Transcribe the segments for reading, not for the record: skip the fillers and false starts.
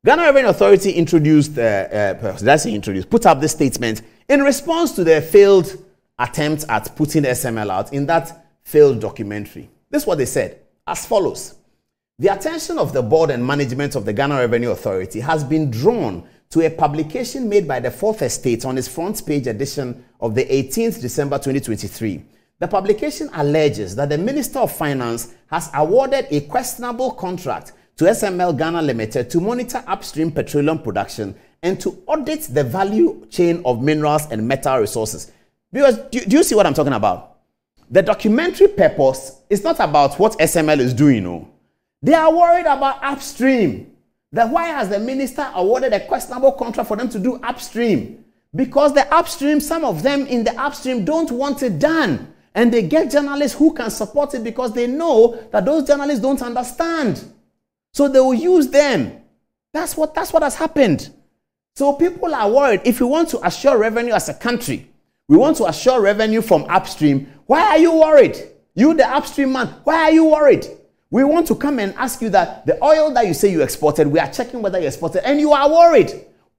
Ghana Revenue Authority put up this statement in response to their failed attempt at putting SML out in that failed documentary. This is what they said, as follows. The attention of the board and management of the Ghana Revenue Authority has been drawn to a publication made by the Fourth Estate on its front page edition of the 18th December 2023. The publication alleges that the Minister of Finance has awarded a questionable contract to SML Ghana Limited to monitor upstream petroleum production and to audit the value chain of minerals and metal resources. Because do you see what I'm talking about? The documentary purpose is not about what SML is doing. No. They are worried about upstream. Then why has the minister awarded a questionable contract for them to do upstream? Because the upstream, some of them in the upstream don't want it done. And they get journalists who can support it because they know that those journalists don't understand. So they will use them. That's what has happened. So people are worried. If we want to assure revenue as a country, we want to assure revenue from upstream, why are you worried? You, the upstream man, why are you worried? We want to come and ask you that the oil that you say you exported, we are checking whether you exported, and you are worried.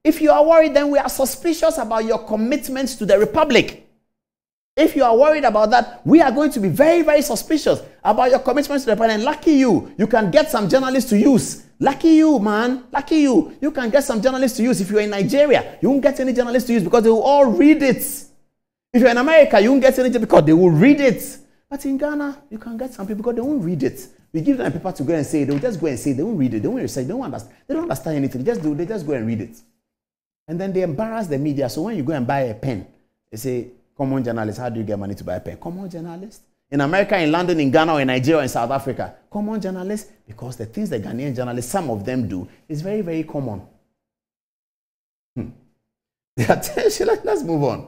If you are worried, then we are suspicious about your commitments to the Republic. If you are worried about that, we are going to be very, very suspicious about your commitments to the Republic. And lucky you, you can get some journalists to use. Lucky you, man. Lucky you. You can get some journalists to use. If you're in Nigeria, you won't get any journalists to use because they will all read it. If you're in America, you won't get anything because they will read it. But in Ghana, you can get some people because they won't read it. We give them a paper to go and say, they will just go and say, they won't read it, they won't research, they don't understand. They don't understand anything. They just go and read it. And then they embarrass the media. So when you go and buy a pen, they say, come on, journalist, how do you get money to buy a pen? Come on, journalist. In America, in London, in Ghana, or in Nigeria, or in South Africa, come on, journalist. Because the things the Ghanaian journalists, some of them do, is very, very common. The attention, let's move on.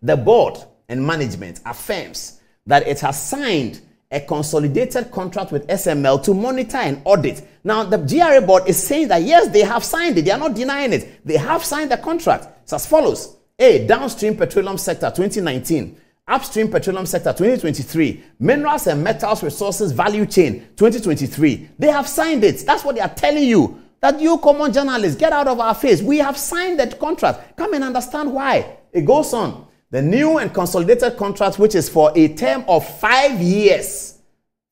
The board and management affirms that it has signed a consolidated contract with SML to monitor and audit. Now, the GRA board is saying that, yes, they have signed it. They are not denying it. They have signed the contract. It's as follows. A, downstream petroleum sector 2019. Upstream petroleum sector 2023. Minerals and metals resources value chain 2023. They have signed it. That's what they are telling you. That you common journalists, get out of our face. We have signed that contract. Come and understand why. It goes on. The new and consolidated contract, which is for a term of 5 years.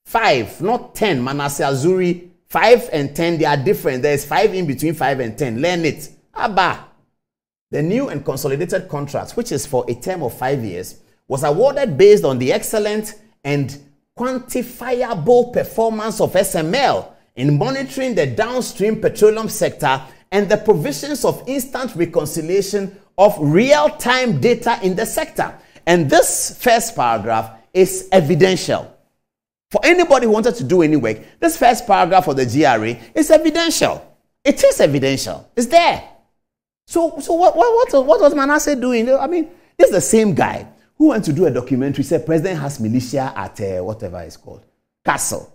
5, not 10. Manasseh, Azuri, 5 and 10, they are different. There is 5 in between 5 and 10. Learn it. Abba. The new and consolidated contract, which is for a term of 5 years, was awarded based on the excellent and quantifiable performance of SML in monitoring the downstream petroleum sector and the provisions of instant reconciliation of real-time data in the sector. And this first paragraph is evidential. For anybody who wanted to do any work, this first paragraph of the GRA is evidential. It is evidential. It's there. So what was Manasseh doing? I mean, this is the same guy who went to do a documentary, said President has militia at whatever it's called, Castle.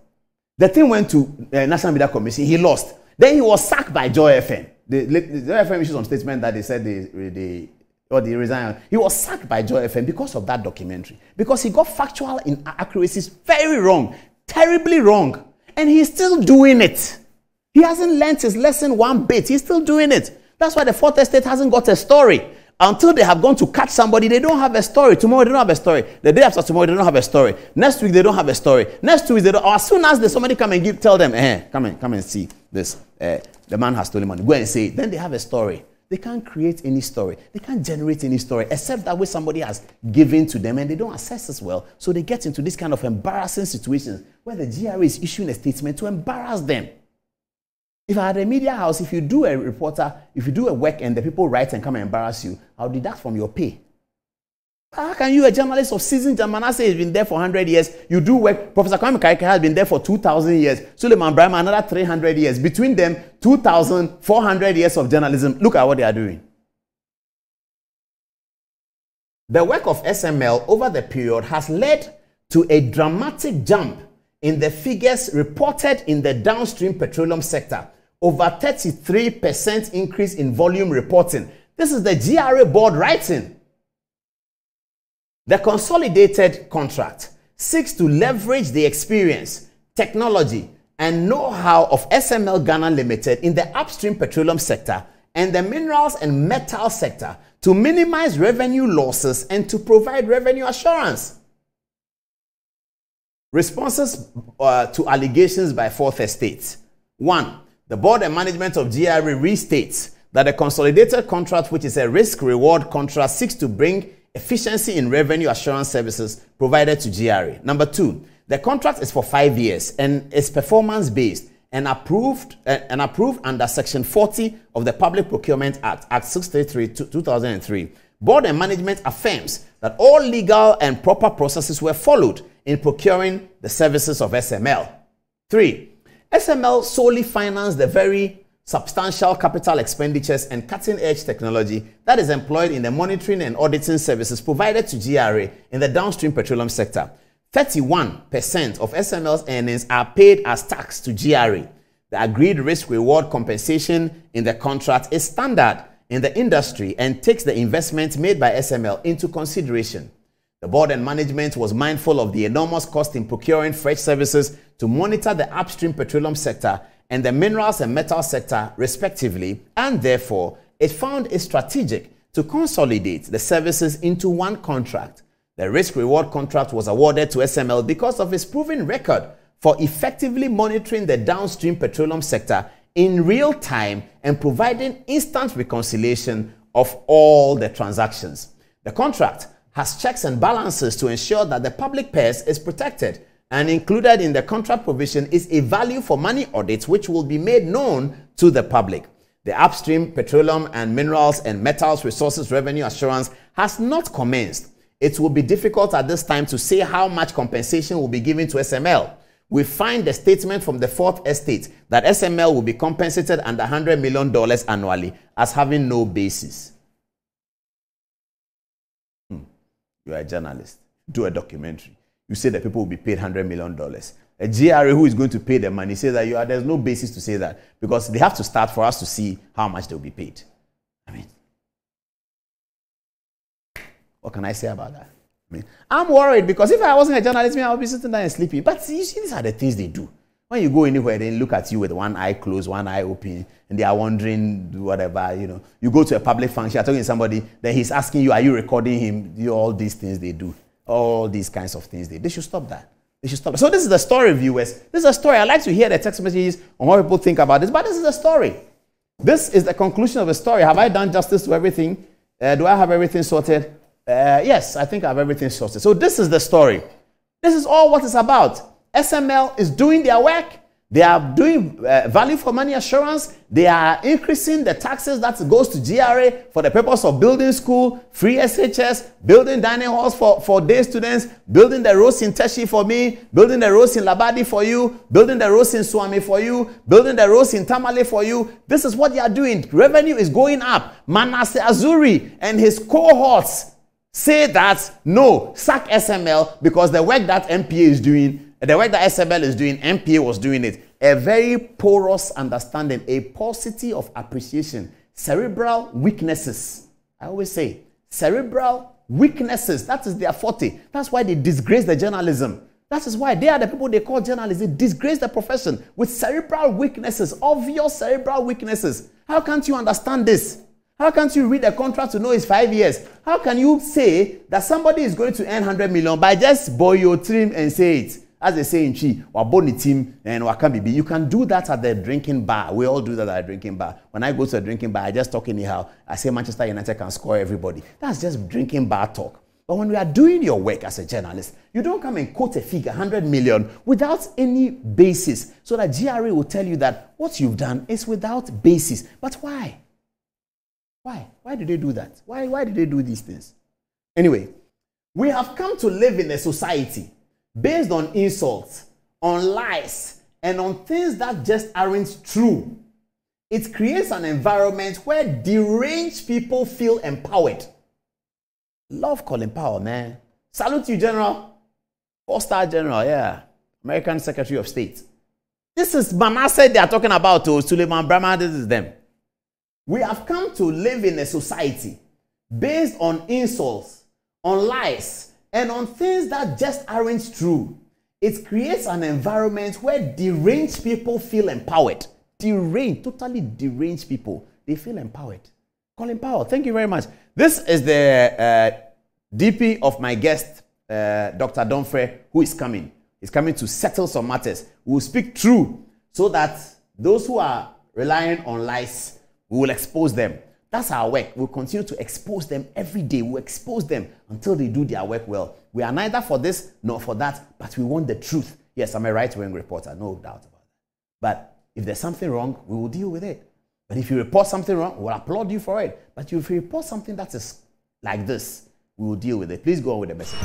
The thing went to National Media Commission. He lost. Then he was sacked by Joy FM. The Joy FM issued some statement that they said they resigned. He was sacked by Joy FM because of that documentary. Because he got factual inaccuracies very wrong, terribly wrong. And he's still doing it. He hasn't learnt his lesson one bit. He's still doing it. That's why the Fourth Estate hasn't got a story. Until they have gone to catch somebody, they don't have a story. Tomorrow, they don't have a story. The day after tomorrow, they don't have a story. Next week, they don't have a story. Next 2 weeks, they don't. Or as soon as somebody come and tell them, come and see this. The man has stolen money. Go and say it. Then they have a story. They can't create any story. They can't generate any story, except that way somebody has given to them and they don't assess as well. So they get into this kind of embarrassing situations where the GRA is issuing a statement to embarrass them. If I had a media house, if you do a reporter, if you do a work and the people write and come and embarrass you, I'll deduct from your pay. How can you, a journalist of seasoned, Manasseh has been there for 100 years, you do work, Professor Kwame Karika has been there for 2,000 years, Suleiman Brahma another 300 years. Between them, 2,400 years of journalism. Look at what they are doing. The work of SML over the period has led to a dramatic jump in the figures reported in the downstream petroleum sector. Over 33% increase in volume reporting. This is the GRA board writing. The consolidated contract seeks to leverage the experience, technology, and know-how of SML Ghana Limited in the upstream petroleum sector and the minerals and metal sector to minimize revenue losses and to provide revenue assurance. Responses to allegations by Fourth Estate. 1. The board and management of GRA restates that a consolidated contract, which is a risk-reward contract, seeks to bring efficiency in revenue assurance services provided to GRA. Number 2, the contract is for 5 years and is performance-based and approved under Section 40 of the Public Procurement Act, Act 633, 2003. Board and management affirms that all legal and proper processes were followed in procuring the services of SML. 3. SML solely financed the very substantial capital expenditures and cutting-edge technology that is employed in the monitoring and auditing services provided to GRA in the downstream petroleum sector. 31% of SML's earnings are paid as tax to GRA. The agreed risk-reward compensation in the contract is standard in the industry and takes the investment made by SML into consideration. The board and management was mindful of the enormous cost in procuring fresh services to monitor the upstream petroleum sector and the minerals and metal sector respectively, and therefore it found it strategic to consolidate the services into one contract. The risk-reward contract was awarded to SML because of its proven record for effectively monitoring the downstream petroleum sector in real time and providing instant reconciliation of all the transactions. The contract has checks and balances to ensure that the public purse is protected, and included in the contract provision is a value for money audit which will be made known to the public. The upstream petroleum and minerals and metals resources revenue assurance has not commenced. It will be difficult at this time to say how much compensation will be given to SML. We find the statement from the Fourth Estate that SML will be compensated under $100 million annually as having no basis. You are a journalist. Do a documentary. You say that people will be paid $100 million. A GRA who is going to pay the money says that there's no basis to say that because they have to start for us to see how much they'll be paid. I mean, what can I say about that? I'm worried because if I wasn't a journalist, I would be sitting there and sleeping. But you see, these are the things they do. When you go anywhere, they look at you with one eye closed, one eye open, and they are wondering whatever, You go to a public function, you're talking to somebody, then he's asking you, are you recording him? All these things they do. All these kinds of things they should stop that. They should stop that. So this is the story, viewers. This is a story. I like to hear the text messages on what people think about this, but this is a story. This is the conclusion of the story. Have I done justice to everything? Do I have everything sorted? Yes, I think I have everything sorted. So this is the story. This is all what it's about. SML is doing their work. They are doing value for money assurance. They are increasing the taxes that goes to GRA for the purpose of building school, free SHS, building dining halls for day students, building the roads in Teshi for me, building the roads in Labadi for you, building the roads in Swami for you, building the roads in Tamale for you. This is what they are doing. Revenue is going up. Manasseh Azuri and his cohorts say that, no, sack SML because the work that MPA is doing, the work that SML is doing, MPA was doing it. A very porous understanding, a paucity of appreciation, cerebral weaknesses. I always say, cerebral weaknesses. That is their forte. That's why they disgrace the journalism. That is why they are the people they call journalists. They disgrace the profession with cerebral weaknesses, obvious cerebral weaknesses. How can't you understand this? How can't you read a contract to know it's 5 years? How can you say that somebody is going to earn 100 million by just boil your trim and say it? As they say in Chi, waboni team and wakambibi. You can do that at the drinking bar. We all do that at a drinking bar. When I go to a drinking bar, I just talk anyhow. I say Manchester United can score everybody. That's just drinking bar talk. But when we are doing your work as a journalist, you don't come and quote a figure, 100 million, without any basis. So that GRA will tell you that what you've done is without basis. But why? Why? Why did they do that? Why did they do these things? Anyway, we have come to live in a society based on insults, on lies, and on things that just aren't true. It creates an environment where deranged people feel empowered. Love Colin Powell, man. Salute you, General. 4-star General, yeah. American Secretary of State. This is Manasseh they are talking about, to Suleiman Brahma, this is them. We have come to live in a society based on insults, on lies, and on things that just aren't true. It creates an environment where deranged people feel empowered. Deranged, totally deranged people, they feel empowered. Colin Powell, thank you very much. This is the DP of my guest, Dr. Adom-Otchere, who is coming. He's coming to settle some matters. We will speak true so that those who are relying on lies, we will expose them. That's our work. We'll continue to expose them every day. We'll expose them until they do their work well. We are neither for this nor for that, but we want the truth. Yes, I'm a right-wing reporter, no doubt about that. But if there's something wrong, we will deal with it. But if you report something wrong, we'll applaud you for it. But if you report something that is like this, we will deal with it. Please go on with the message.